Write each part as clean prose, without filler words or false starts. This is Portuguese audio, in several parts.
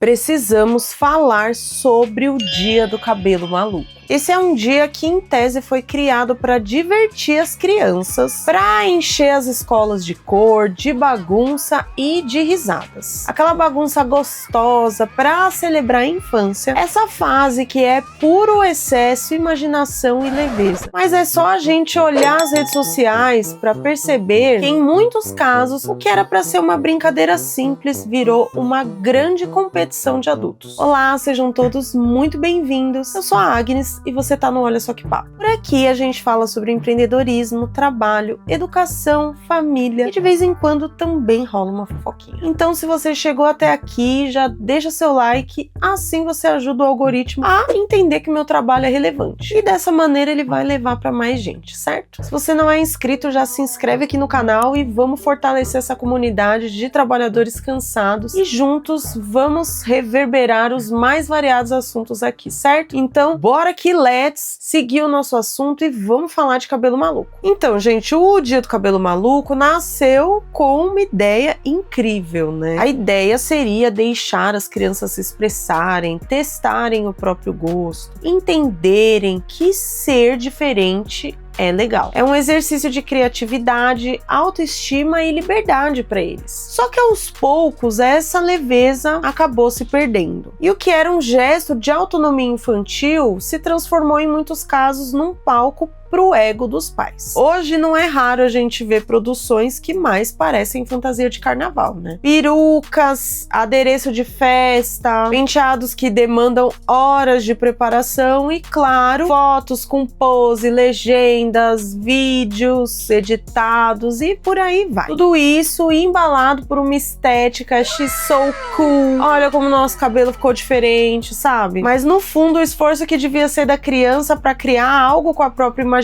Precisamos falar sobre o Dia do Cabelo Maluco. Esse é um dia que, em tese, foi criado para divertir as crianças, para encher as escolas de cor, de bagunça e de risadas. Aquela bagunça gostosa para celebrar a infância, essa fase que é puro excesso, imaginação e leveza. Mas é só a gente olhar as redes sociais para perceber que, em muitos casos, o que era para ser uma brincadeira simples virou uma grande competição de adultos. Olá, sejam todos muito bem-vindos. Eu sou a Agnes e você tá no Olha Só Que Papo. Por aqui a gente fala sobre empreendedorismo, trabalho, educação, família e de vez em quando também rola uma fofoquinha. Então, se você chegou até aqui, já deixa seu like, assim você ajuda o algoritmo a entender que o meu trabalho é relevante. E dessa maneira ele vai levar para mais gente, certo? Se você não é inscrito, já se inscreve aqui no canal e vamos fortalecer essa comunidade de trabalhadores cansados e juntos vamos reverberar os mais variados assuntos aqui, certo? Então, bora que let's seguir o nosso assunto e vamos falar de cabelo maluco. Então, gente, o Dia do Cabelo Maluco nasceu com uma ideia incrível, né? A ideia seria deixar as crianças se expressarem, testarem o próprio gosto, entenderem que ser diferente é legal. É um exercício de criatividade, autoestima e liberdade para eles. Só que aos poucos essa leveza acabou se perdendo. E o que era um gesto de autonomia infantil se transformou em muitos casos num palco pro ego dos pais. Hoje não é raro a gente ver produções que mais parecem fantasia de carnaval, né? Perucas, adereço de festa, penteados que demandam horas de preparação e, claro, fotos com pose, legendas, vídeos editados e por aí vai. Tudo isso embalado por uma estética she's so cool. Olha como nosso cabelo ficou diferente, sabe? Mas no fundo o esforço que devia ser da criança para criar algo com a própria imaginação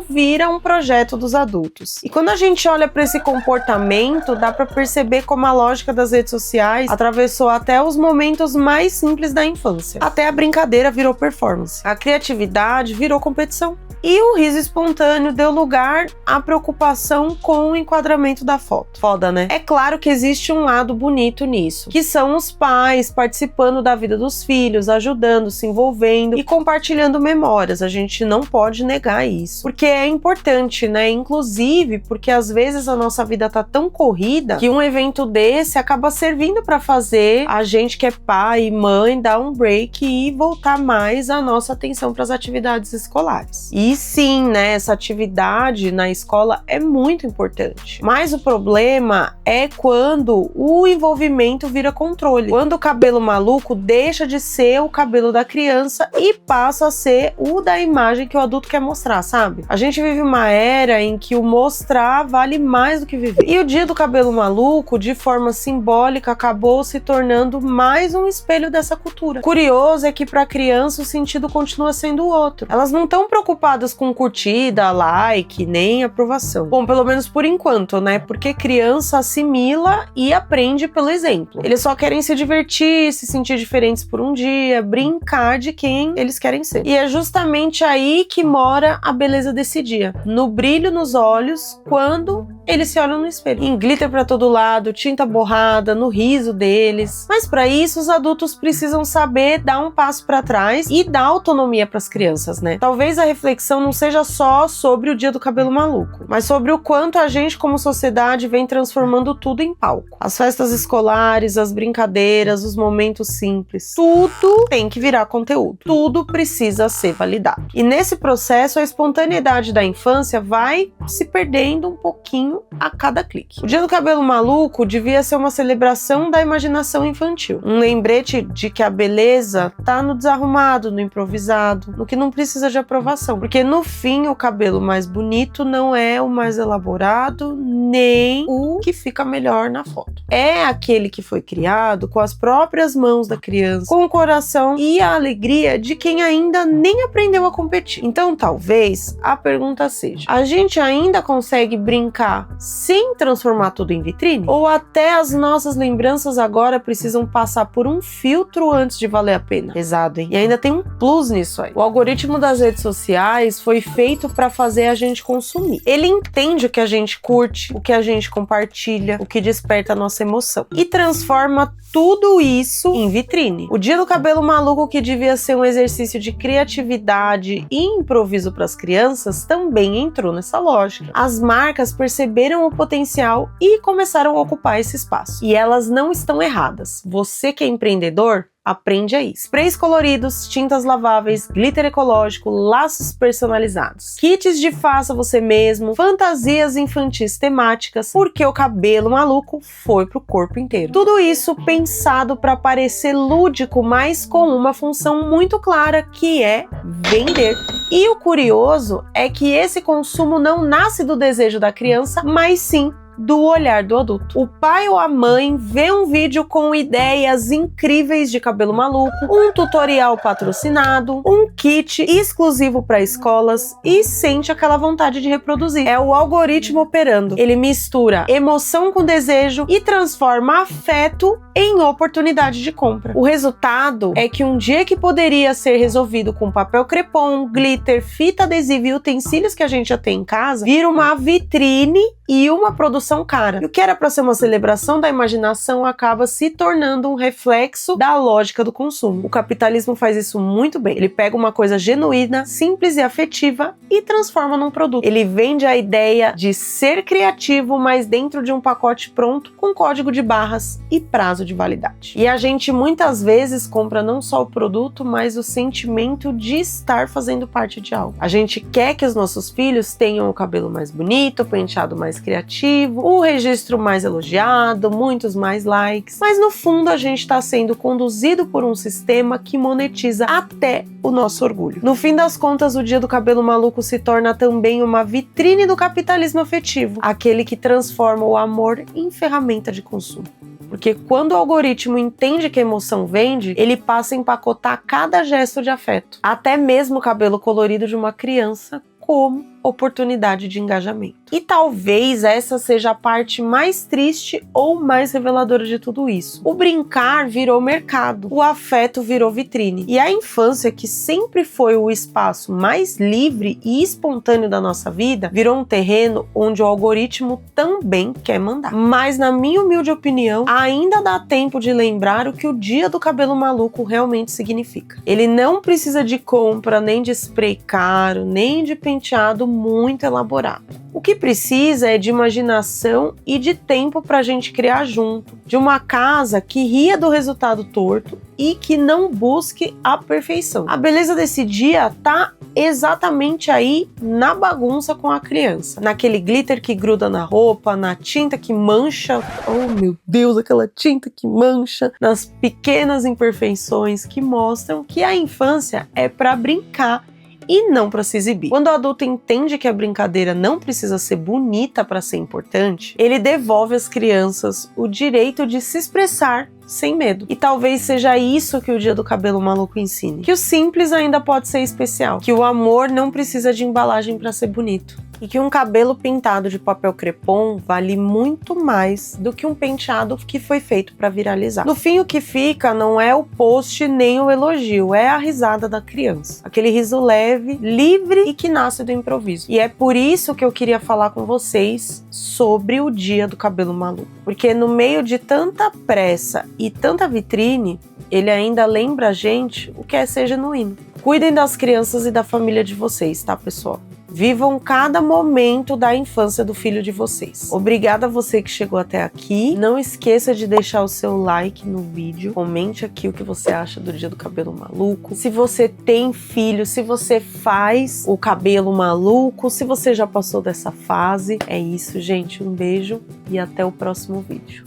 vira um projeto dos adultos. E quando a gente olha para esse comportamento, dá para perceber como a lógica das redes sociais atravessou até os momentos mais simples da infância. Até a brincadeira virou performance. A criatividade virou competição. E o riso espontâneo deu lugar à preocupação com o enquadramento da foto. Foda, né? É claro que existe um lado bonito nisso, que são os pais participando da vida dos filhos, ajudando, se envolvendo e compartilhando memórias. A gente não pode negar isso, porque é importante, né? Inclusive porque às vezes a nossa vida tá tão corrida que um evento desse acaba servindo para fazer a gente que é pai e mãe dar um break e voltar mais a nossa atenção para as atividades escolares. E sim, né, essa atividade na escola é muito importante. Mas o problema é quando o envolvimento vira controle. Quando o cabelo maluco deixa de ser o cabelo da criança e passa a ser o da imagem que o adulto quer mostrar, sabe? A gente vive uma era em que o mostrar vale mais do que viver. E o Dia do Cabelo Maluco, de forma simbólica, acabou se tornando mais um espelho dessa cultura. Curioso é que para a criança o sentido continua sendo outro. Elas não estão preocupadas com curtida, like, nem aprovação. Bom, pelo menos por enquanto, né? Porque criança assimila e aprende pelo exemplo. Eles só querem se divertir, se sentir diferentes por um dia, brincar de quem eles querem ser. E é justamente aí que mora a beleza desse dia. No brilho nos olhos, quando eles se olham no espelho. Em glitter pra todo lado, tinta borrada, no riso deles. Mas para isso, os adultos precisam saber dar um passo para trás e dar autonomia para as crianças, né? Talvez a reflexão não seja só sobre o Dia do Cabelo Maluco, mas sobre o quanto a gente, como sociedade, vem transformando tudo em palco. As festas escolares, as brincadeiras, os momentos simples, tudo tem que virar conteúdo. Tudo precisa ser validado. E nesse processo, a espontaneidade da infância vai se perdendo um pouquinho a cada clique. O Dia do Cabelo Maluco devia ser uma celebração da imaginação infantil. Um lembrete de que a beleza tá no desarrumado, no improvisado, no que não precisa de aprovação. Porque no fim, o cabelo mais bonito não é o mais elaborado, nem o que fica melhor na foto. É aquele que foi criado com as próprias mãos da criança, com o coração e a alegria de quem ainda nem aprendeu a competir. Então, talvez a pergunta seja: a gente ainda consegue brincar sem transformar tudo em vitrine? Ou até as nossas lembranças agora precisam passar por um filtro antes de valer a pena? Pesado, hein? E ainda tem um plus nisso aí. O algoritmo das redes sociais foi feito para fazer a gente consumir. Ele entende o que a gente curte, o que a gente compartilha, o que desperta a nossa emoção e transforma tudo isso em vitrine. O Dia do Cabelo Maluco, que devia ser um exercício de criatividade e improviso para as crianças, também entrou nessa lógica. As marcas perceberam o potencial e começaram a ocupar esse espaço. E elas não estão erradas. Você que é empreendedor, aprende aí. Sprays coloridos, tintas laváveis, glitter ecológico, laços personalizados, kits de faça você mesmo, fantasias infantis temáticas, porque o cabelo maluco foi pro corpo inteiro. Tudo isso pensado para parecer lúdico, mas com uma função muito clara, que é vender. E o curioso é que esse consumo não nasce do desejo da criança, mas sim do olhar do adulto. O pai ou a mãe vê um vídeo com ideias incríveis de cabelo maluco, um tutorial patrocinado, um kit exclusivo para escolas e sente aquela vontade de reproduzir. É o algoritmo operando. Ele mistura emoção com desejo e transforma afeto em oportunidade de compra. O resultado é que um dia que poderia ser resolvido com papel crepom, glitter, fita adesiva e utensílios que a gente já tem em casa, vira uma vitrine e uma produção cara. E o que era para ser uma celebração da imaginação acaba se tornando um reflexo da lógica do consumo. O capitalismo faz isso muito bem. Ele pega uma coisa genuína, simples e afetiva e transforma num produto. Ele vende a ideia de ser criativo, mas dentro de um pacote pronto com código de barras e prazo de validade. E a gente muitas vezes compra não só o produto, mas o sentimento de estar fazendo parte de algo. A gente quer que os nossos filhos tenham o cabelo mais bonito, o penteado mais criativo, o registro mais elogiado, muitos mais likes, mas no fundo a gente está sendo conduzido por um sistema que monetiza até o nosso orgulho. No fim das contas, o Dia do Cabelo Maluco se torna também uma vitrine do capitalismo afetivo, aquele que transforma o amor em ferramenta de consumo. Porque quando o algoritmo entende que a emoção vende, ele passa a empacotar cada gesto de afeto, até mesmo o cabelo colorido de uma criança, como oportunidade de engajamento. E talvez essa seja a parte mais triste ou mais reveladora de tudo isso. O brincar virou mercado, o afeto virou vitrine. E a infância, que sempre foi o espaço mais livre e espontâneo da nossa vida, virou um terreno onde o algoritmo também quer mandar. Mas, na minha humilde opinião, ainda dá tempo de lembrar o que o Dia do Cabelo Maluco realmente significa. Ele não precisa de compra, nem de spray caro, nem de penteado muito elaborado. O que precisa é de imaginação e de tempo para a gente criar junto, de uma casa que ria do resultado torto e que não busque a perfeição. A beleza desse dia tá exatamente aí na bagunça com a criança, naquele glitter que gruda na roupa, na tinta que mancha, oh meu Deus, aquela tinta que mancha, nas pequenas imperfeições que mostram que a infância é para brincar e não para se exibir. Quando o adulto entende que a brincadeira não precisa ser bonita para ser importante, ele devolve às crianças o direito de se expressar sem medo. E talvez seja isso que o Dia do Cabelo Maluco ensine. Que o simples ainda pode ser especial. Que o amor não precisa de embalagem para ser bonito. E que um cabelo pintado de papel crepom vale muito mais do que um penteado que foi feito para viralizar. No fim, o que fica não é o post nem o elogio, é a risada da criança. Aquele riso leve, livre e que nasce do improviso. E é por isso que eu queria falar com vocês sobre o Dia do Cabelo Maluco. Porque no meio de tanta pressa e tanta vitrine, ele ainda lembra a gente o que é ser genuíno. Cuidem das crianças e da família de vocês, tá, pessoal? Vivam cada momento da infância do filho de vocês. Obrigada a você que chegou até aqui. Não esqueça de deixar o seu like no vídeo. Comente aqui o que você acha do Dia do Cabelo Maluco. Se você tem filho, se você faz o cabelo maluco, se você já passou dessa fase. É isso, gente. Um beijo e até o próximo vídeo.